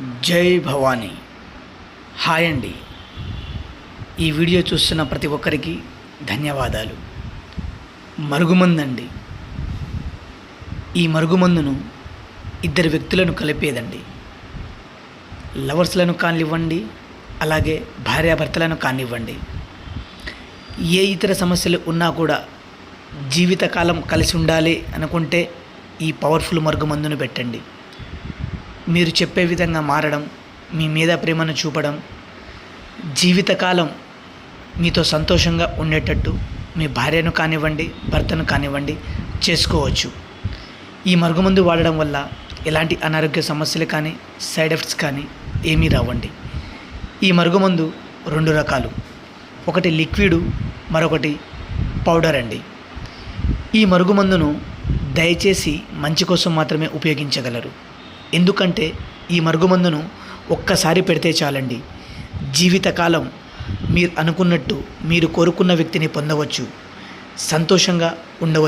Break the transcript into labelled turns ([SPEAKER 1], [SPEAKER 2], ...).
[SPEAKER 1] జై భవానీ. హాయ్ అండి. ఈ వీడియో చూస్తున్న ప్రతి ఒక్కరికి ధన్యవాదాలు. మరుగుమందండి. ఈ మరుగుమందును ఇద్దరు వ్యక్తులను కలిపేదండి. లవర్స్లను కానివ్వండి, అలాగే భార్యాభర్తలను కానివ్వండి, ఏ ఇతర సమస్యలు ఉన్నా కూడా జీవితకాలం కలిసి ఉండాలి అనుకుంటే ఈ పవర్ఫుల్ మరుగుమందును పెట్టండి. మీరు చెప్పే విధంగా మారడం, మీ మీద ప్రేమను చూపడం, జీవితకాలం మీతో సంతోషంగా ఉండేటట్టు మీ భార్యను కానివ్వండి, భర్తను కానివ్వండి చేసుకోవచ్చు. ఈ మరుగుమందు వాడడం వల్ల ఎలాంటి అనారోగ్య సమస్యలు కానీ, సైడ్ ఎఫెక్ట్స్ కానీ ఏమీ రావండి. ఈ మరుగుమందు 2 రకాలు, ఒకటి లిక్విడ్, మరొకటి పౌడర్ అండి. ఈ మరుగుమందును దయచేసి మంచి కోసం మాత్రమే ఉపయోగించగలరు. ఎందుకంటే ఈ మరుగుమందును ఒక్కసారి పెడితే చాలండి, జీవితకాలం మీరు అనుకున్నట్టు మీరు కోరుకున్న వ్యక్తిని పొందవచ్చు, సంతోషంగా ఉండవచ్చు.